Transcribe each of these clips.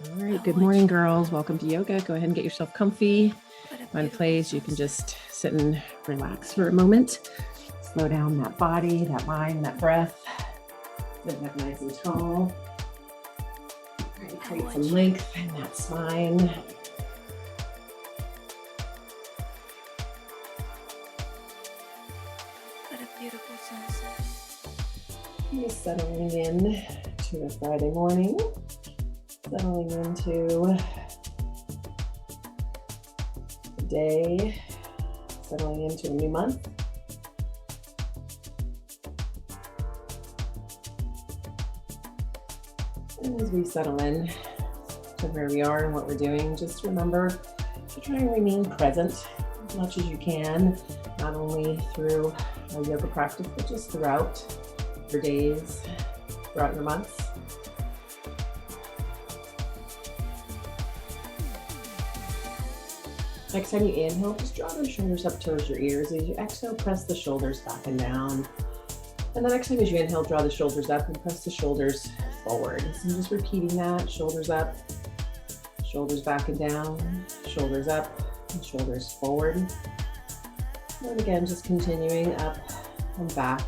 All right, good morning, girls. Welcome to yoga. Go ahead and get yourself comfy. Find a place you can just sit and relax for a moment. Slow down that body, that mind, that breath. Sit up nice and tall. All right, create some length in that spine. What a beautiful sunset. Just settling in to a Friday morning. Settling into the day. Settling into a new month. And as we settle in to where we are and what we're doing, just remember to try and remain present as much as you can, not only through our yoga practice, but just throughout your days, throughout your months. Next time you inhale, just draw those shoulders up towards your ears. As you exhale, press the shoulders back and down. And the next time as you inhale, draw the shoulders up and press the shoulders forward. So I'm just repeating that, shoulders up, shoulders back and down, shoulders up, and shoulders forward. And again, just continuing up and back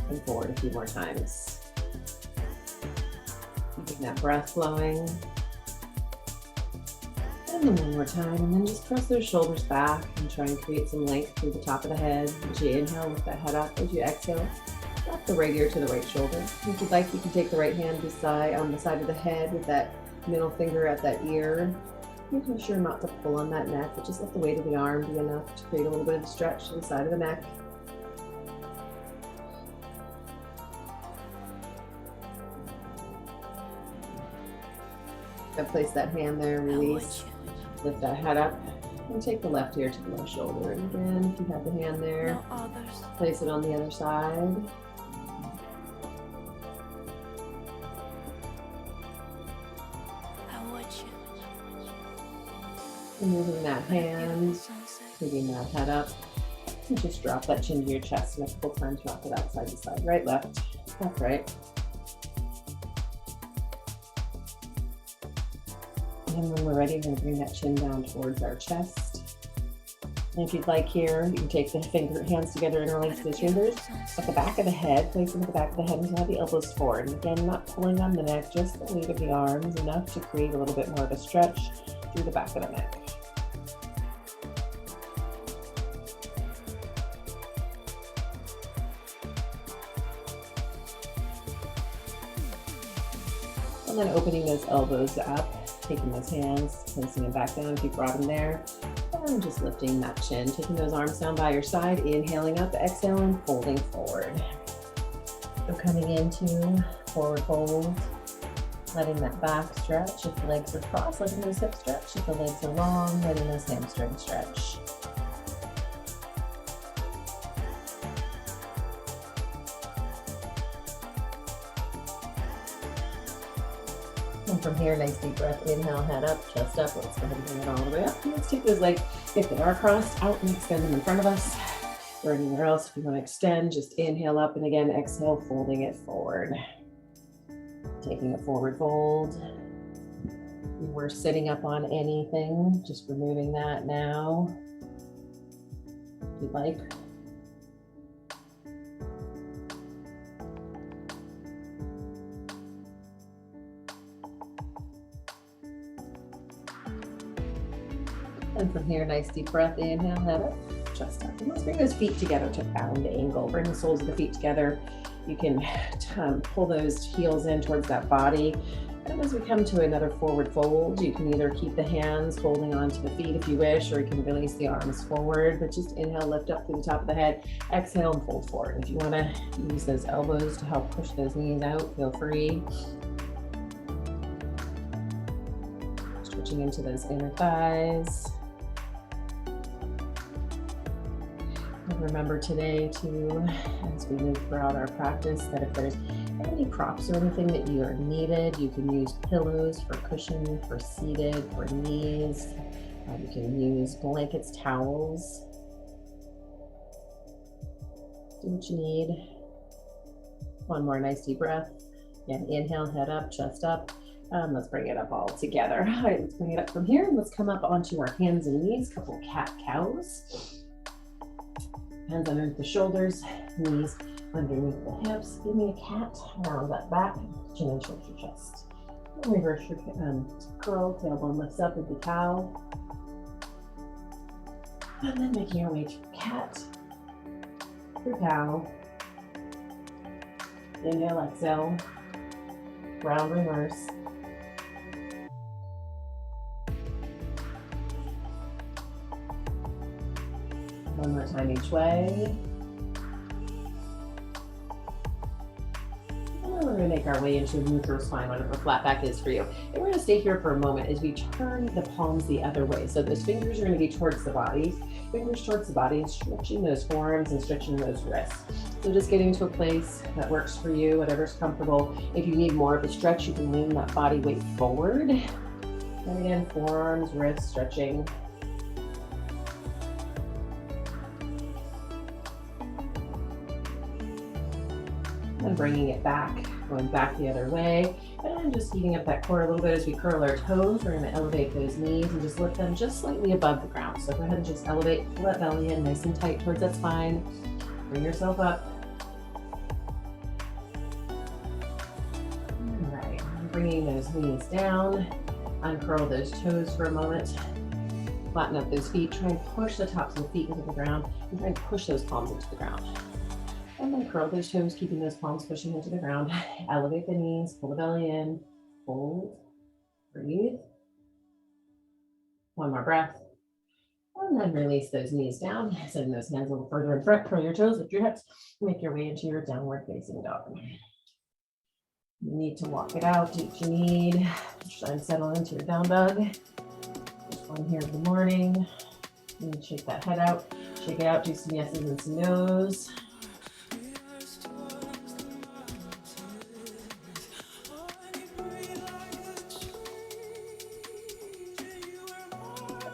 and forward a few more times. Keeping that breath flowing. And then one more time, and then just press those shoulders back and try and create some length through the top of the head. As you inhale, lift that head up. As you exhale, drop the right ear to the right shoulder. If you'd like, you can take the right hand on the side of the head with that middle finger at that ear. Making sure not to pull on that neck, but just let the weight of the arm be enough to create a little bit of a stretch to the side of the neck. And place that hand there, release, lift that head up, and take the left ear to the left shoulder. And again, if you have the hand there, place it on the other side. And moving that hand, moving that head up, and just drop that chin to your chest and a couple times, rock it out side to side, right, left, right. And when we're ready, we're going to bring that chin down towards our chest. And if you'd like here, you can take the hands together, interlace the fingers at the back of the head, place them at the back of the head and have the elbows forward. And again, not pulling on the neck, just the weight of the arms, enough to create a little bit more of a stretch through the back of the neck. And then opening those elbows up, taking those hands, placing them back down if you brought them there, and just lifting that chin, taking those arms down by your side, inhaling up, exhaling, folding forward. So coming into forward fold, letting that back stretch. If the legs are crossed, letting those hips stretch. If the legs are long, letting those hamstrings stretch. And from here, nice deep breath, inhale, head up, chest up. Let's go ahead and bring it all the way up. And let's take those legs, if they are crossed, out and extend them in front of us. Or anywhere else, if you want to extend, just inhale up and again, exhale, folding it forward. Taking a forward fold. If you were sitting up on anything, just removing that now, if you'd like. And from here, nice deep breath, inhale, head up, chest up. And let's bring those feet together to bound angle. Bring the soles of the feet together. You can pull those heels in towards that body. And as we come to another forward fold, you can either keep the hands holding onto the feet if you wish, or you can release the arms forward, but just inhale, lift up through the top of the head, exhale and fold forward. If you want to use those elbows to help push those knees out, feel free. Stretching into those inner thighs. And remember today too, as we move throughout our practice, that if there's any props or anything that you are needed, you can use pillows for cushion, for seated, for knees. You can use blankets, towels. Do what you need. One more nice deep breath. Again, inhale, head up, chest up. Let's bring it up all together. All right, let's bring it up from here. Let's come up onto our hands and knees, couple cat cows. Hands underneath the shoulders, knees underneath the hips. Give me a cat, round that back, chin and shoulder chest. And reverse your curl, tailbone lifts up with the cow. And then making your way to cat, through cow. Inhale, exhale, round reverse. One more time each way. And then we're going to make our way into neutral spine, whatever flat back is for you. And we're going to stay here for a moment as we turn the palms the other way. So those fingers are going to be towards the body, fingers towards the body, and stretching those forearms and stretching those wrists. So just getting to a place that works for you, whatever's comfortable. If you need more of a stretch, you can lean that body weight forward. And again, forearms, wrists, stretching. And bringing it back, going back the other way. And just heating up that core a little bit as we curl our toes. We're going to elevate those knees and just lift them just slightly above the ground. So go ahead and just elevate, pull that belly in nice and tight towards that spine. Bring yourself up. All right, bringing those knees down. Uncurl those toes for a moment. Flatten up those feet. Try and push the tops of the feet into the ground. And try and push those palms into the ground. And then curl those toes, keeping those palms pushing into the ground. Elevate the knees, pull the belly in, hold, breathe. One more breath. And then release those knees down, sending those hands a little further in front, curl your toes, lift your hips, make your way into your downward facing dog. You need to walk it out, do what you need. Try and settle into your down dog. Just one here in the morning. And shake that head out, shake it out, do some yeses and some nos.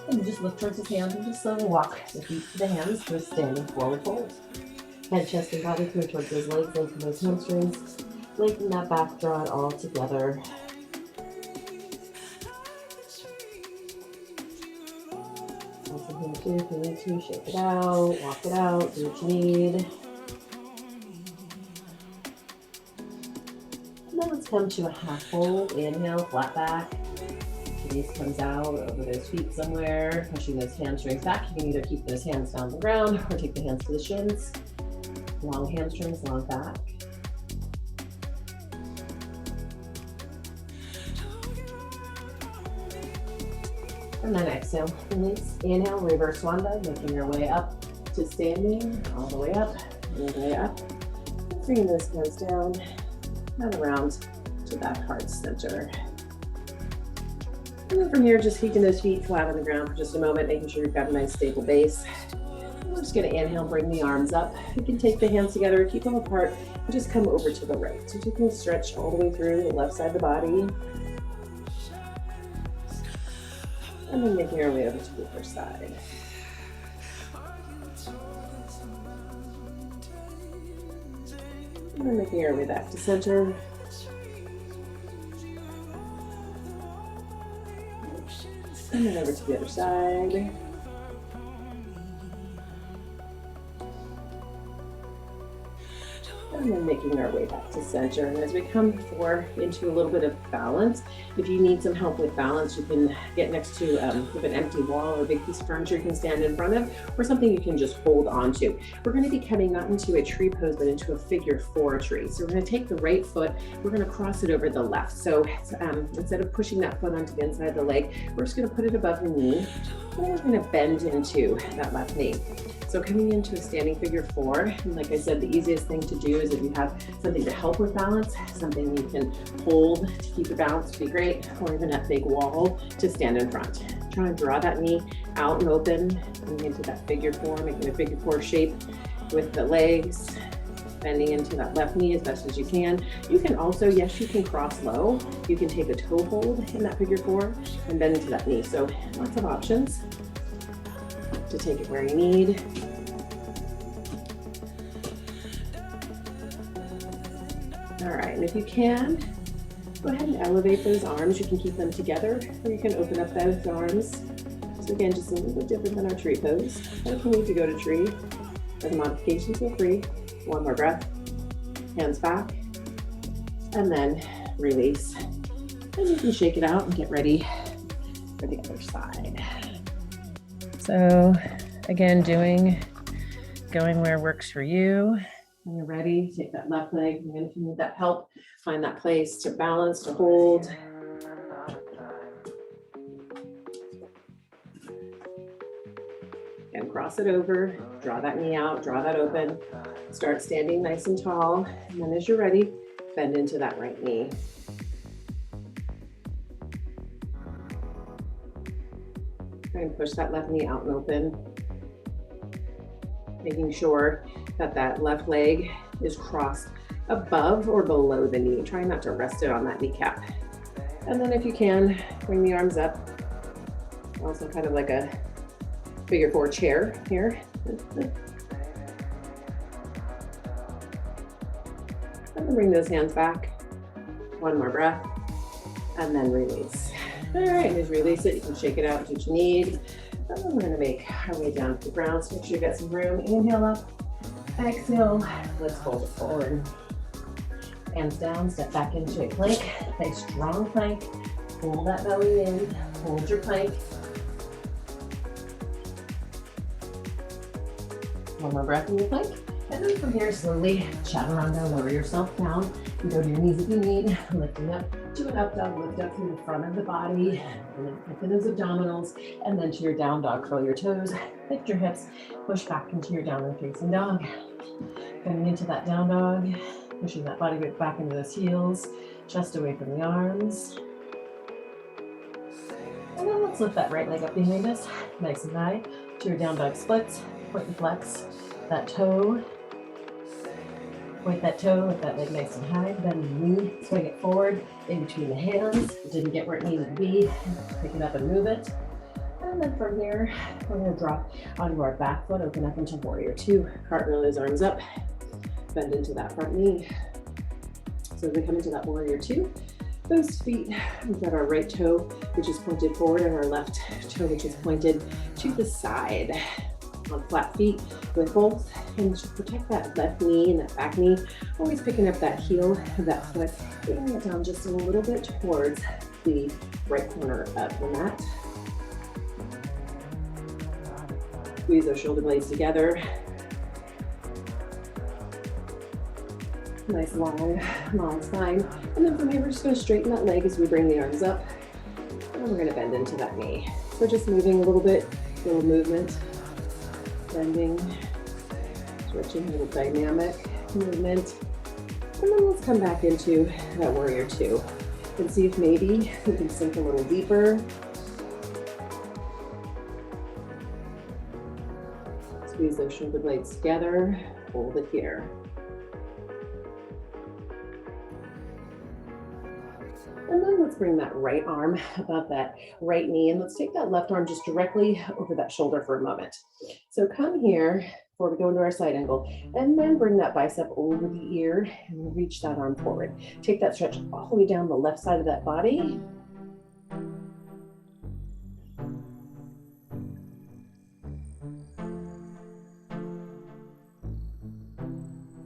And just look towards his hands and just slowly walk the feet to the hands to a standing forward fold. Head, chest, and body through towards those legs, lengthen those hamstrings. Lengthen that back, draw it all together. Also here too, if you need to, shake it out, walk it out, do what you need. And then let's come to a half fold. Inhale, flat back. Gaze comes out over those feet somewhere, pushing those hamstrings back. You can either keep those hands down the ground or take the hands to the shins. Long hamstrings, long back. And then exhale, release. Inhale, reverse swan dive, making your way up to standing, all the way up, all the way up. Bringing those hands down and around to that heart center. And then from here, just keeping those feet flat on the ground for just a moment, making sure you've got a nice stable base. And we're just going to inhale, bring the arms up. You can take the hands together, keep them apart, and just come over to the right. So you can stretch all the way through the left side of the body. And then making our way over to the other side. And then making our way back to center. And then over to the other side. And then making our way back to center. And as we come into a little bit of balance, if you need some help with balance, you can get next to with an empty wall or a big piece of furniture you can stand in front of, or something you can just hold on to. We're going to be coming not into a tree pose, but into a figure 4 tree. So we're going to take the right foot, we're going to cross it over the left. So instead of pushing that foot onto the inside of the leg, we're just going to put it above the knee. And we're going to bend into that left knee. So coming into a standing figure 4, and like I said, the easiest thing to do is if you have something to help with balance, something you can hold to keep your balance would be great, or even a big wall to stand in front. Try and draw that knee out and open, coming into that figure 4, making a figure 4 shape with the legs, bending into that left knee as best as you can. You can also, yes, you can cross low. You can take a toe hold in that figure 4 and bend into that knee. So lots of options to take it where you need. All right, and if you can, Go ahead and elevate those arms. You can keep them together, or you can open up those arms. So again, just a little bit different than our tree pose. And if you need to go to tree, as a modification, feel free. One more breath. Hands back. And then release. And you can shake it out and get ready for the other side. So again, going where works for you. When you're ready, take that left leg. And if you need that help, find that place to balance, to hold. And cross it over, draw that knee out, draw that open. Start standing nice and tall. And then as you're ready, bend into that right knee. Try and push that left knee out and open. Making sure that that left leg is crossed above or below the knee. Try not to rest it on that kneecap. And then if you can, bring the arms up. Also kind of like a figure four chair here. And then bring those hands back. One more breath, and then release. All right, as you release it, you can shake it out to what you need. And then we're gonna make our way down to the ground. So make sure you get some room. Inhale up, exhale. Let's fold it forward. Hands down, step back into a plank. Nice strong plank. Pull that belly in, hold your plank. One more breath in your plank. And then from here, slowly chaturanga, lower yourself down. You go to your knees if you need, lifting up to an up dog, lift up through the front of the body, open those abdominals, and then to your down dog, curl your toes, lift your hips, push back into your downward facing dog. Coming into that down dog, pushing that body weight back into those heels, chest away from the arms. And then let's lift that right leg up behind us, nice and high, to your down dog splits, point and flex that toe. Point that toe with that leg nice and high, bend the knee, swing it forward in between the hands. It didn't get where it needed to be. Pick it up and move it. And then from here, we're gonna drop onto our back foot, open up into warrior two. Cartwheel those arms up, bend into that front knee. So as we come into that warrior two, those feet, we've got our right toe, which is pointed forward, and our left toe, which is pointed to the side. On flat feet with both, and to protect that left knee and that back knee, always picking up that heel of that foot, bringing it down just a little bit towards the right corner of the mat. Squeeze those shoulder blades together. Nice long spine. And then from here, we're just gonna straighten that leg as we bring the arms up. And we're gonna bend into that knee. So just moving a little bit, a little movement. Bending, switching, a little dynamic movement. And then let's come back into that warrior two and see if maybe we can sink a little deeper. Squeeze those shoulder blades together, hold it here. And then let's bring that right arm above that right knee, and let's take that left arm just directly over that shoulder for a moment. So come here before we go into our side angle, and then bring that bicep over the ear and reach that arm forward. Take that stretch all the way down the left side of that body.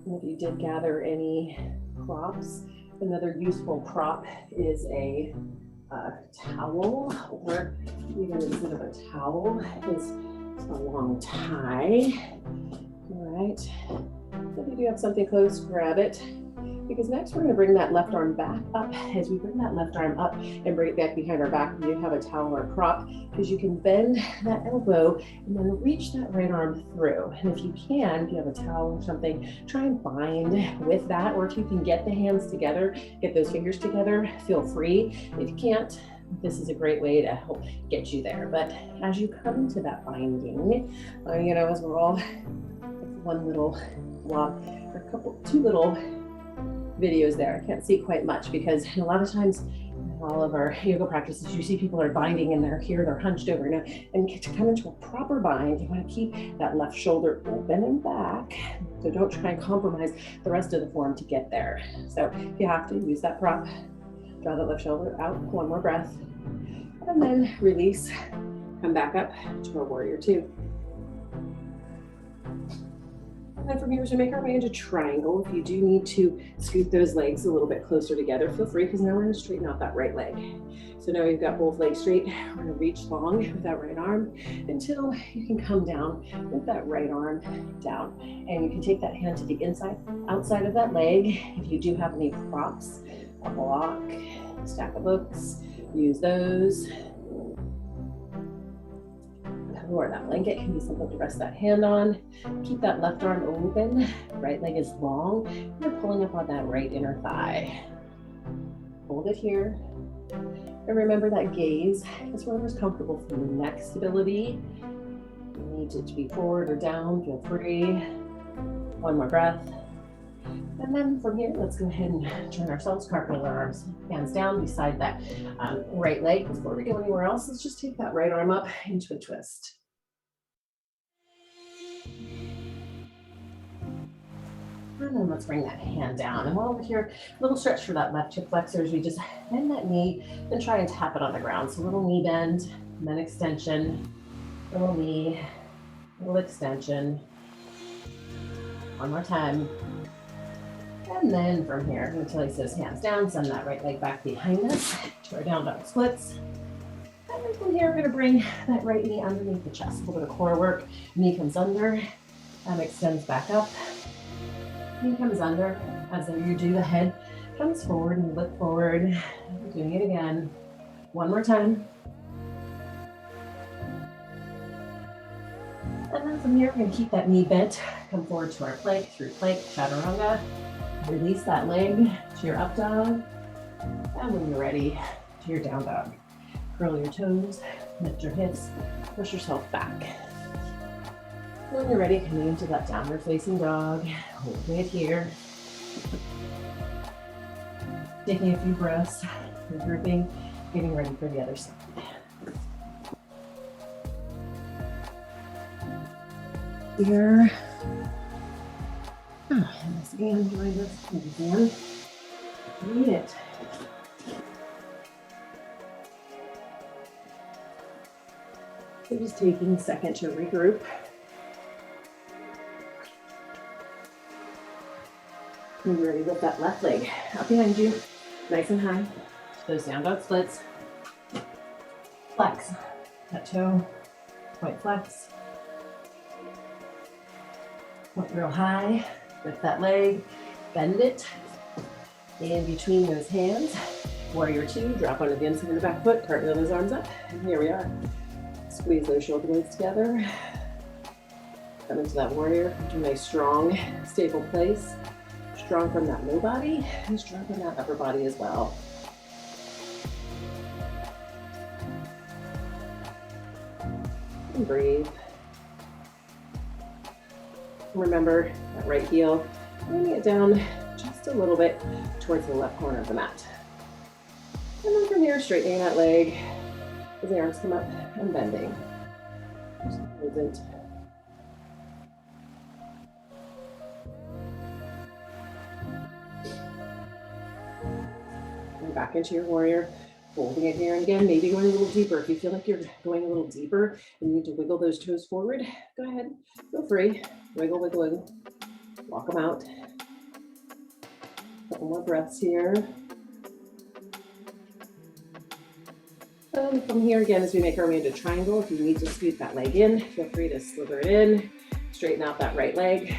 And if you did gather any props, another useful prop is a towel, or even instead of a towel is a long tie. All right, so if you do have something close, grab it. Because next we're going to bring that left arm back up. As we bring that left arm up and bring it back behind our back, we do have a towel or a prop, because you can bend that elbow and then reach that right arm through. And if you can, if you have a towel or something, try and bind with that, or if you can get the hands together, get those fingers together, feel free. If you can't, this is a great way to help get you there. But as you come into that binding, as we're all one little block, or two little videos there. I can't see quite much because a lot of times in all of our yoga practices, you see people are binding and they're here, they're hunched over. And to come into a proper bind, you want to keep that left shoulder open and back. So don't try and compromise the rest of the form to get there. So if you have to use that prop, Draw the left shoulder out, one more breath. And then release, come back up to our warrior two. And then from here, as we make our way into triangle, if you do need to scoot those legs a little bit closer together, feel free, because now we're gonna straighten out that right leg. So now we've got both legs straight. We're gonna reach long with that right arm until you can come down with that right arm down. And you can take that hand to the inside, outside of that leg. If you do have any props, a block, a stack of books, use those. Or that blanket can be something to rest that hand on. Keep that left arm open, right leg is long. You're pulling up on that right inner thigh. Hold it here. And remember that gaze is whatever's comfortable for you. Neck stability. You need it to be forward or down, feel free. One more breath. And then from here, let's go ahead and turn ourselves, cartwheel our arms, hands down beside that right leg. Before we go anywhere else, let's just take that right arm up into a twist. And then let's bring that hand down. And while over here, a little stretch for that left hip flexor as we just bend that knee and try and tap it on the ground. So little knee bend, and then extension, little knee, little extension. One more time. And then from here, until he says hands down, send that right leg back behind us to our down dog splits. And then from here, we're gonna bring that right knee underneath the chest. A little bit of core work. Knee comes under, extends back up. Knee comes under, as you do, the head comes forward and look forward. Doing it again. One more time. And then from here, we're gonna keep that knee bent. Come forward to our plank, through plank, chaturanga. Release that leg to your up dog. And when you're ready, to your down dog. Curl your toes, lift your hips, push yourself back. When you're ready, coming into that downward facing dog, holding it here. Taking a few breaths, regrouping, getting ready for the other side. Here. Once again, join us again. Read it. So just taking a second to regroup. And you're ready with that left leg up behind you, nice and high. Those down dog splits. Flex. That toe, point flex. Point real high. Lift that leg, bend it. In between those hands, warrior two, drop onto the inside of the back foot, cartwheel those arms up. And here we are. Squeeze those shoulder blades together. Come into that warrior, into a nice, strong, stable place. Strong from that low body and strong from that upper body as well. And breathe. Remember that right heel, bringing it down just a little bit towards the left corner of the mat. And then from here, straightening that leg as the arms come up and bending. Just movement. And back into your warrior. Holding it here, and again, maybe going a little deeper. If you feel like you're going a little deeper and you need to wiggle those toes forward, go ahead, feel free. Wiggle, wiggle, wiggle. Walk them out. Couple more breaths here. And from here, again, as we make our way into triangle, if you need to scoot that leg in, feel free to slither it in. Straighten out that right leg.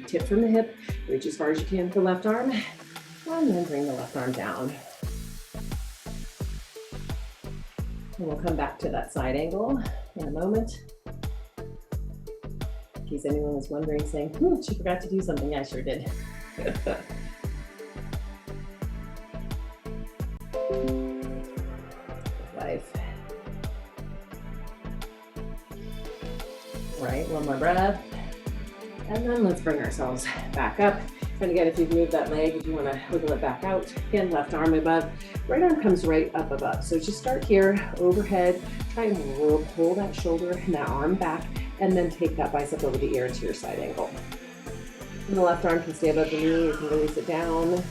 Tip from the hip. Reach as far as you can with the left arm. And then bring the left arm down. And we'll come back to that side angle in a moment. In case anyone was wondering, saying, she forgot to do something. I sure did. Life. Right, one more breath. And then let's bring ourselves back up. And again, if you've moved that leg, if you want to wiggle it back out, again, left arm above, right arm comes right up above. So just start here, overhead, try and pull that shoulder and that arm back, and then take that bicep over the ear to your side angle. And the left arm can stay above the knee, you can release it down.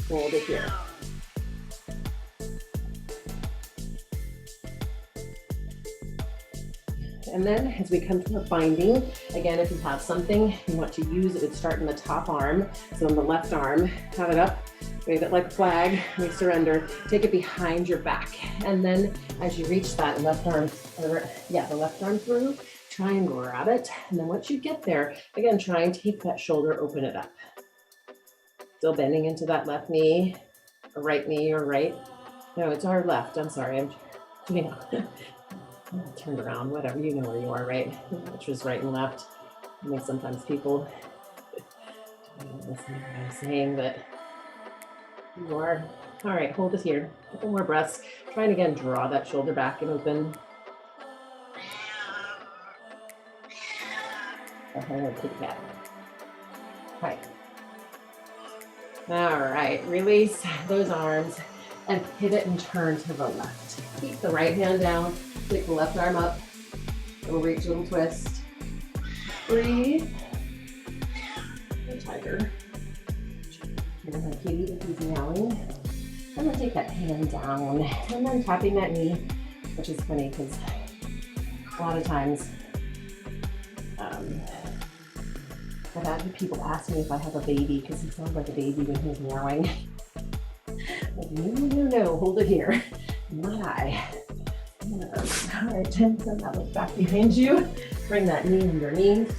Hold it here. And then as we come to a binding, again, if you have something you want to use, it would start in the top arm. So on the left arm, have it up, wave it like a flag, we surrender, take it behind your back. And then as you reach that left arm, the left arm through, try and grab it. And then once you get there, again, try and take that shoulder, open it up. Still bending into that left knee, or right knee, or right. No, it's our left, I'm sorry, I'm turned around, whatever, you know where you are, right? Which is right and left. I think sometimes people don't listen to what I'm saying, but you are. All right, hold it here. A couple more breaths. Try and again, draw that shoulder back and open. Okay, take that. Right. All right, release those arms and pivot and turn to the left. Keep the right hand down, take the left arm up, little reach, little twist. Breathe. Good tiger. Here's my kitty if he's meowing. I'm gonna take that hand down and then tapping that knee, which is funny because a lot of times I've had people ask me if I have a baby because he sounds like a baby when he's meowing. Like, no, hold it here. Not I. All right, send that look back behind you. Bring that knee underneath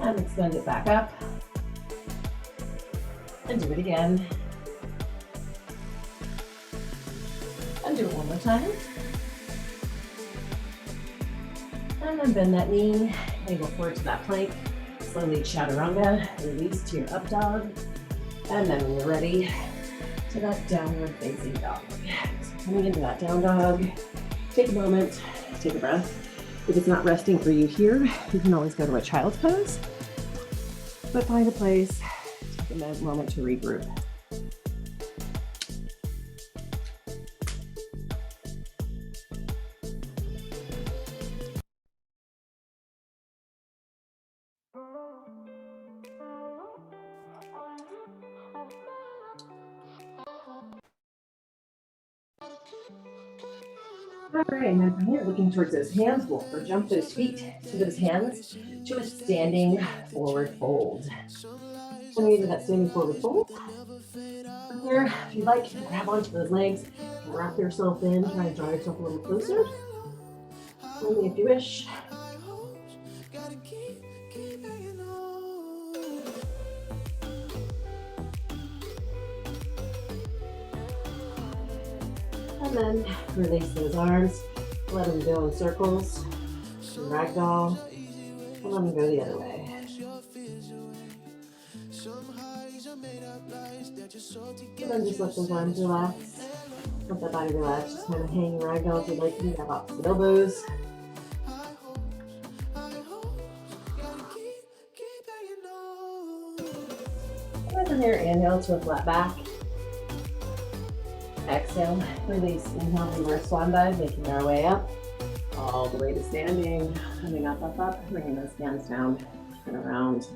and extend it back up. And do it again. And do it one more time. And then bend that knee and go forward to that plank. Slowly chaturanga, release to your up dog. And then when you're ready, to that downward facing dog. So coming into that down dog, take a moment, take a breath. If it's not resting for you here, you can always go to a child's pose, but find a place, take a moment to regroup. All right, and then from here, looking towards those hands, we'll jump those feet to those hands to a standing forward fold. Coming into that standing forward fold. From here, if you'd like, grab onto those legs, wrap yourself in, try and draw yourself a little closer. Only if you wish. And then release those arms, let them go in circles, ragdoll, and let them go the other way. And then just let those arms relax, let that body relax, just kind of hang ragdoll if you'd like to, have opposite elbows. And from here, inhale to a flat back. Exhale, release, inhale, reverse swan dive, making our way up, all the way to standing, coming up, bringing those hands down and around.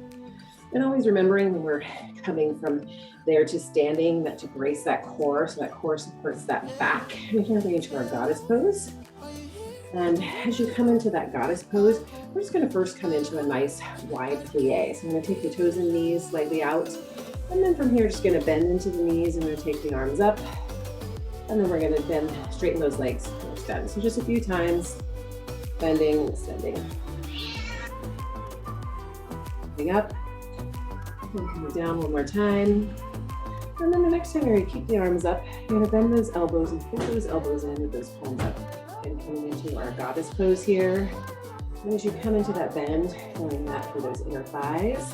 And always remembering when we're coming from there to standing, that to brace that core, so that core supports that back. We can bring into our goddess pose. And as you come into that goddess pose, we're just gonna first come into a nice wide plie. So I'm gonna take the toes and knees slightly out. And then from here, just gonna bend into the knees and we're gonna take the arms up. And then we're gonna bend, straighten those legs, and extend. So just a few times, bending, extending. Coming up, and coming down one more time. And then the next time you keep the arms up, you're gonna bend those elbows and pull those elbows in with those palms up. And coming into our goddess pose here. And as you come into that bend, feeling that through those inner thighs.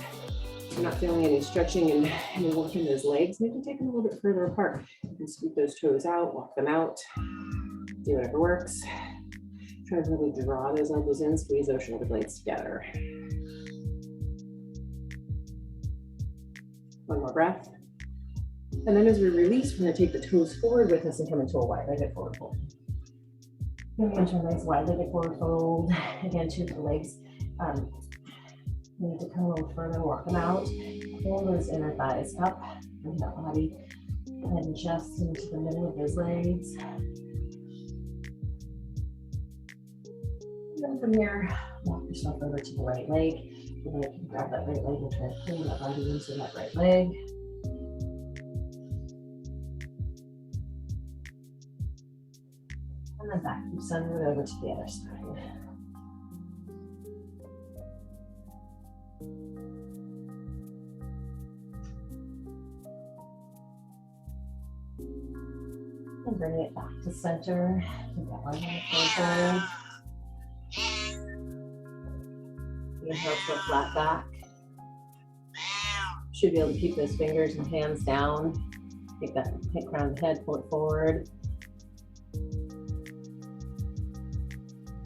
If you're not feeling any stretching and you're working those legs, maybe take them a little bit further apart. You can scoop those toes out, walk them out, do whatever works. Try to really draw those elbows in, squeeze those shoulder blades together. One more breath. And then as we release, we're gonna take the toes forward with us and come into a wide-legged forward fold. Moving into a nice wide-legged forward fold. Again, to the legs. You need to come a little further, walk them out. Pull those inner thighs up, bring that body And just into the middle of those legs. And then from here, walk yourself over to the right leg. You're going to grab that right leg and try to pull that body into that right leg. And then back from center over to the other side. And bring it back to center. Keep that leg on the forward. Inhale to a flat back. Should be able to keep those fingers and hands down. Take that crown of the head, pull it forward.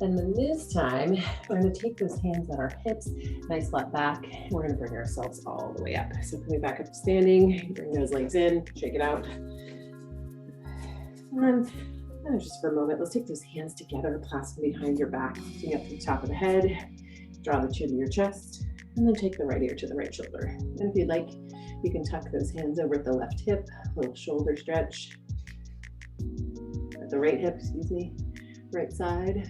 And then this time, we're going to take those hands at our hips, nice flat back, and we're going to bring ourselves all the way up. So coming back up to standing, bring those legs in, shake it out. And just for a moment, let's take those hands together, clasp them behind your back, lifting up to the top of the head, draw the chin to your chest, and then take the right ear to the right shoulder. And if you'd like, you can tuck those hands over at the left hip, a little shoulder stretch. At the right hip, right side.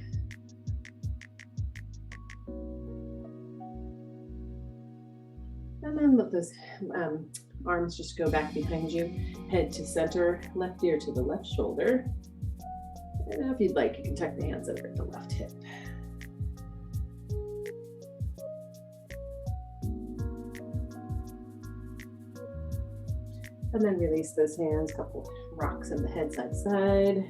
And then let those arms just go back behind you, head to center, left ear to the left shoulder. And now if you'd like, you can tuck the hands over at the left hip. And then release those hands, couple rocks in the head, side to side.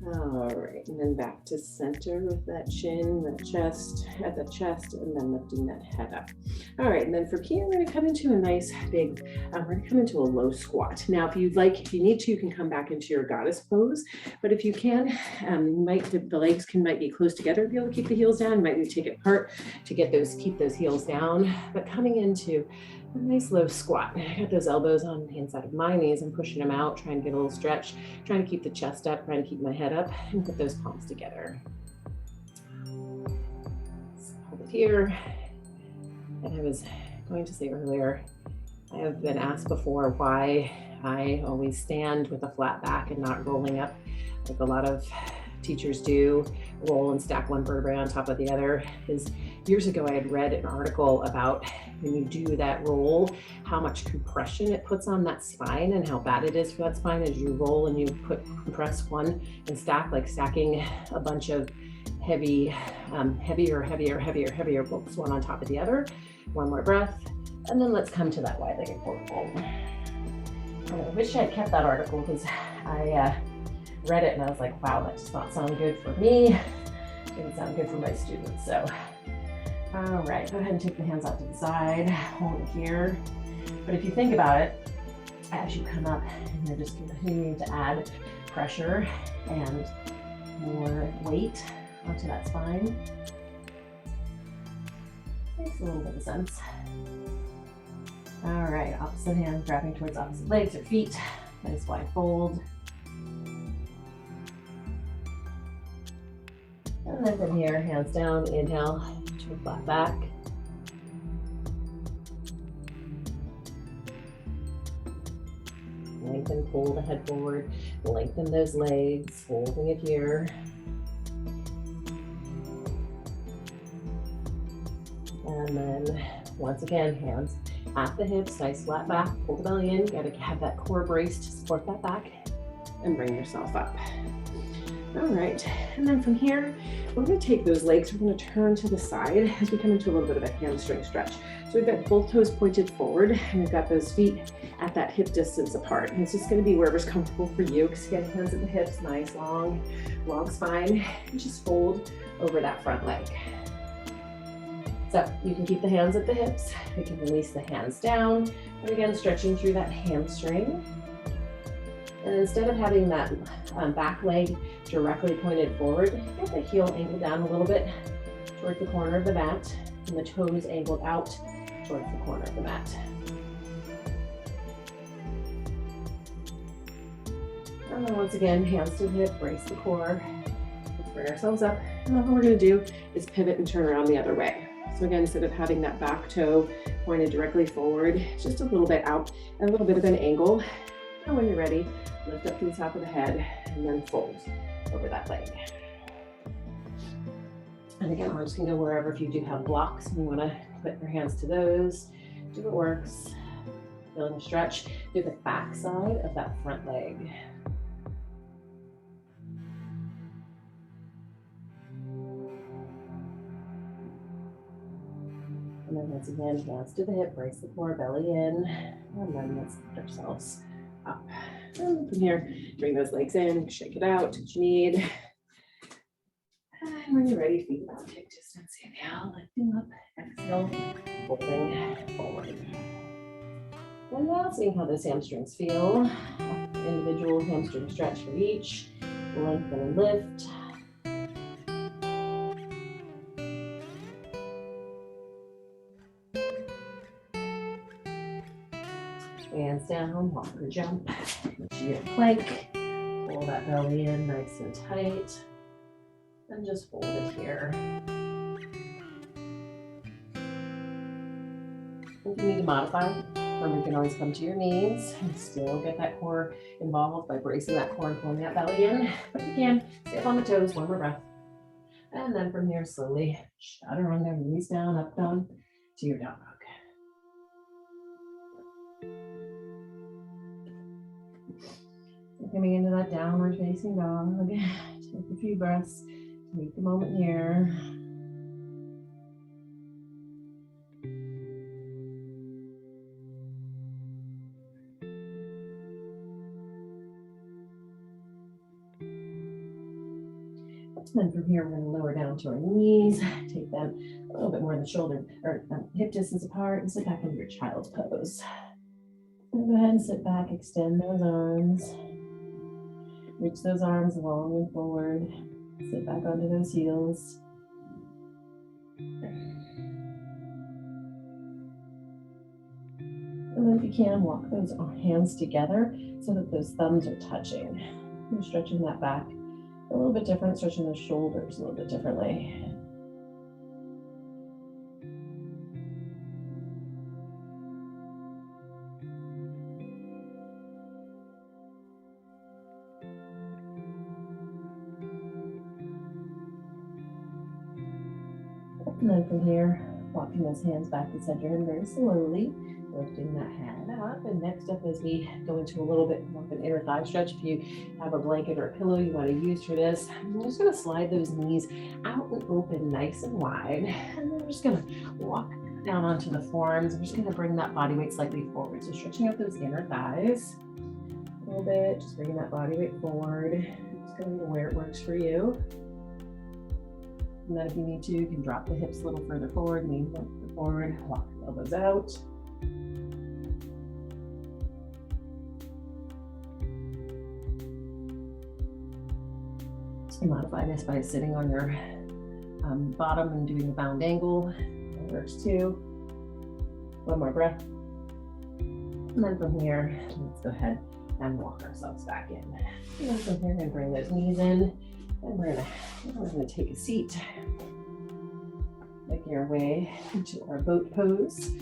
All right, and then back to center with that chin, that chest, at the chest, and then lifting that head up. All right, and then from here, we're gonna come into a nice big, we're gonna come into a low squat. Now, if you'd like, if you need to, you can come back into your goddess pose, but if you can, the legs might be close together to be able to keep the heels down. You might need to take it apart to get keep those heels down, but coming into a nice low squat. I got those elbows on the inside of my knees. I'm pushing them out, trying to get a little stretch, trying to keep the chest up, trying to keep my head up, and put those palms together. So hold it here. And I was going to say earlier, I have been asked before why I always stand with a flat back and not rolling up like a lot of teachers do, roll and stack one vertebrae on top of the other. Is years ago I had read an article about when you do that roll, how much compression it puts on that spine and how bad it is for that spine as you roll and you compress one and stack, like stacking a bunch of heavier books one on top of the other. One more breath, and then let's come to that wide-legged forward fold. I wish I had kept that article because I read it and I was like, wow, that does not sound good for me. It didn't sound good for my students. So, all right, go ahead and take the hands out to the side, hold it here. But if you think about it, as you come up, you're just continuing to add pressure and more weight onto that spine. Makes a little bit of sense. All right, opposite hand, grabbing towards opposite legs or feet. Nice wide fold. And then from here, hands down, inhale to a flat back. Lengthen, pull the head forward, lengthen those legs, holding it here. And then once again, hands at the hips, nice flat back, pull the belly in. You gotta have that core brace to support that back and bring yourself up. All right, and then from here, we're gonna take those legs, we're gonna turn to the side as we come into a little bit of a hamstring stretch. So we've got both toes pointed forward and we've got those feet at that hip distance apart. And it's just gonna be wherever's comfortable for you. Just get hands at the hips, nice long spine, and just fold over that front leg. So you can keep the hands at the hips, you can release the hands down, and again, stretching through that hamstring. And instead of having that back leg directly pointed forward, get the heel angled down a little bit towards the corner of the mat, and the toes angled out towards the corner of the mat. And then once again, hands to the hip, brace the core. Let's bring ourselves up. And then what we're gonna do is pivot and turn around the other way. So again, instead of having that back toe pointed directly forward, just a little bit out, and a little bit of an angle. And when you're ready, lift up to the top of the head and then fold over that leg. And again, we're just gonna go wherever. If you do have blocks and you wanna put your hands to those, do what works. Feeling a stretch through the back side of that front leg. And then once again, hands to the hip, brace the core, belly in, and then let's lift ourselves up. And from here, bring those legs in, shake it out, do what you need. And when you're ready, feet about hip distance. Inhale, lifting up, exhale, folding forward. And now seeing how those hamstrings feel. Individual hamstring stretch for each. Lengthen and lift. Hands down, walk or jump into your plank. Pull that belly in nice and tight. And just hold it here. If you need to modify, remember you can always come to your knees and still get that core involved by bracing that core and pulling that belly in. But you can stay up on the toes, one more breath. And then from here, slowly chaturanga their knees down, up dog to your down dog. Coming into that downward facing dog. Take a few breaths. Take a moment here. And then from here, we're going to lower down to our knees. Take them a little bit more than shoulder or hip distance apart and sit back into your child's pose. And go ahead and sit back, extend those arms. Reach those arms long and forward. Sit back onto those heels. And then if you can, walk those hands together so that those thumbs are touching. You're stretching that back a little bit different, stretching those shoulders a little bit differently. And then from here, walking those hands back to center and very slowly lifting that hand up. And next up, as we go into a little bit more of an inner thigh stretch, if you have a blanket or a pillow you want to use for this, I'm just going to slide those knees out and open nice and wide. And then we're just going to walk down onto the forearms. I'm just going to bring that body weight slightly forward. So stretching out those inner thighs a little bit, just bringing that body weight forward. Just going to where it works for you. And then if you need to, you can drop the hips a little further forward, knees forward, walk the elbows out. You modify this by sitting on your bottom and doing a bound angle. That works too. One more breath. And then from here, let's go ahead and walk ourselves back in. And then from here, we're gonna bring those knees in. And we're gonna take a seat, making our way into our boat pose. So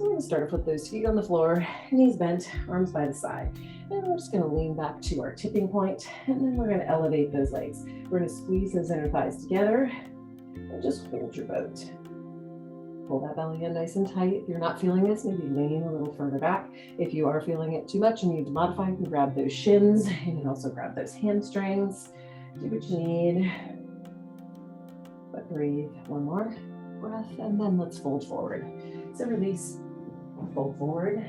we're gonna start off with those feet on the floor, knees bent, arms by the side. And we're just gonna lean back to our tipping point, and then we're gonna elevate those legs. We're gonna squeeze those inner thighs together and just hold your boat. Pull that belly in nice and tight. If you're not feeling this, maybe lean a little further back. If you are feeling it too much and you need to modify, you can grab those shins. You can also grab those hamstrings. Do what you need, but breathe. One more breath, and then let's fold forward. So release, fold forward,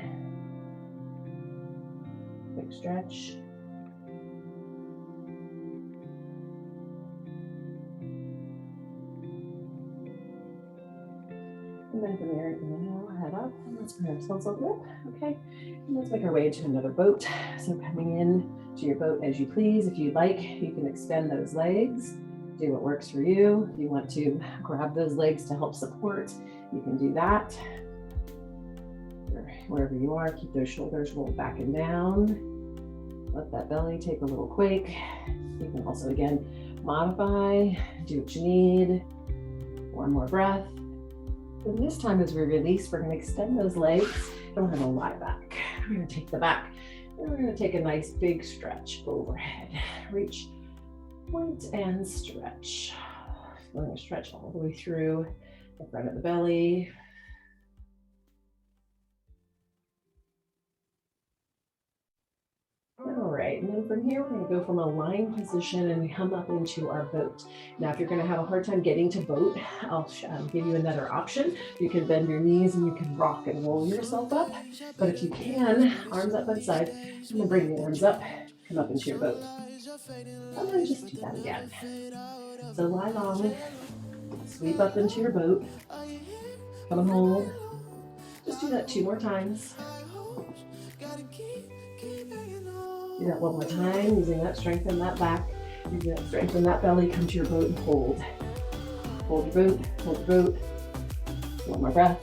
quick stretch. And then from here, inhale, head up, and let's bring ourselves over up, okay? And let's make our way into another boat. So coming in to your boat as you please. If you'd like, you can extend those legs, do what works for you. If you want to grab those legs to help support, you can do that. Wherever you are, keep those shoulders rolled back and down. Let that belly take a little quake. You can also, again, modify, do what you need. One more breath. And this time as we release, we're going to extend those legs and we're going to lie back. We're going to take the back And we're gonna take a nice big stretch overhead. Reach, point, and stretch. We're gonna stretch all the way through the front of the belly. All right, and then from here, we're gonna go from a lying position and come up into our boat. Now, if you're gonna have a hard time getting to boat, I'll give you another option. You can bend your knees and you can rock and roll yourself up. But if you can, arms up by the side, and then bring the arms up, come up into your boat. And then just do that again. So lie long, sweep up into your boat, come and hold. Just do that 2 more times. Do that 1 more time, using that strength in that back, using that strength in that belly, come to your boat and hold. Hold your boat, hold your boat. 1 more breath.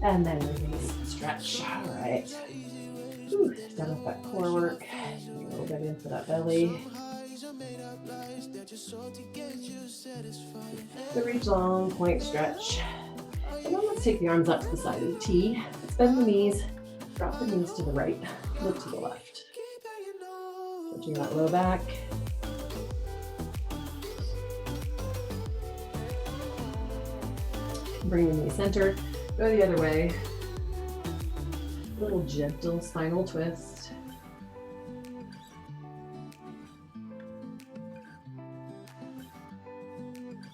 And then release and stretch. All right. Whew, done with that core work. A little bit into that belly. So reach long, point, stretch. And then let's take the arms up to the side of the T. Let's bend the knees, drop the knees to the right, look to the left. Touching that low back. Bring the knee center, go the other way. Little gentle spinal twist.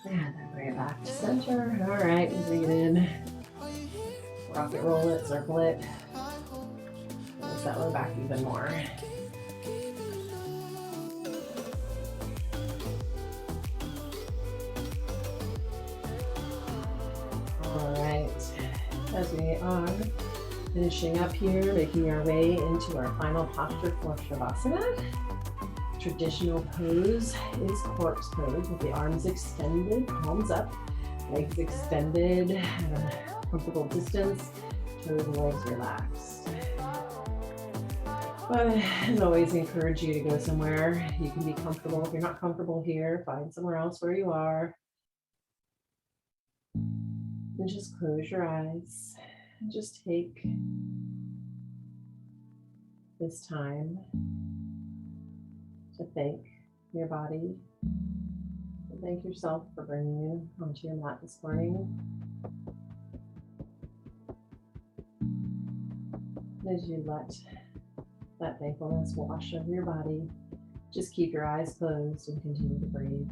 And then bring it back to center. All right, breathe in. Rock it, roll it, circle it. Raise that low back even more. All right, as we are finishing up here, making our way into our final posture for Shavasana. Traditional pose is corpse pose with the arms extended, palms up, legs extended at a comfortable distance, toes and legs relaxed. But as always, encourage you to go somewhere you can be comfortable. If you're not comfortable here, find somewhere else where you are. And just close your eyes and just take this time to thank your body, to thank yourself for bringing you onto your mat this morning. As you let that thankfulness wash over your body, just keep your eyes closed and continue to breathe.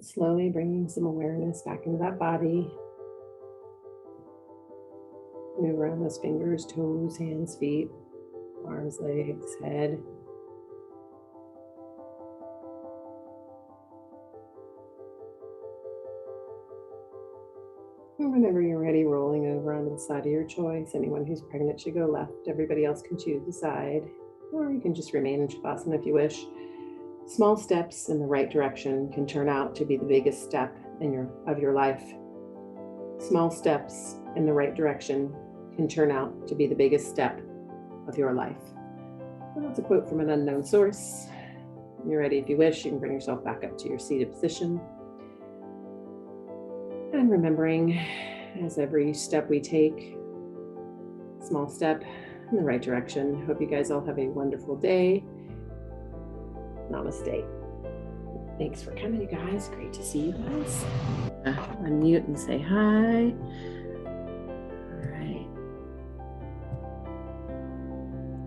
Slowly bringing some awareness back into that body. Move around those fingers, toes, hands, feet, arms, legs, head. And whenever you're ready, rolling over onto the side of your choice. Anyone who's pregnant should go left. Everybody else can choose the side, or you can just remain in Shavasana if you wish. Small steps in the right direction can turn out to be the biggest step of your life. Small steps in the right direction can turn out to be the biggest step of your life. And that's a quote from an unknown source. When you're ready, if you wish, you can bring yourself back up to your seated position. And remembering, as every step we take, small step in the right direction. Hope you guys all have a wonderful day. Namaste. Thanks for coming, you guys. Great to see you guys. Unmute and say hi.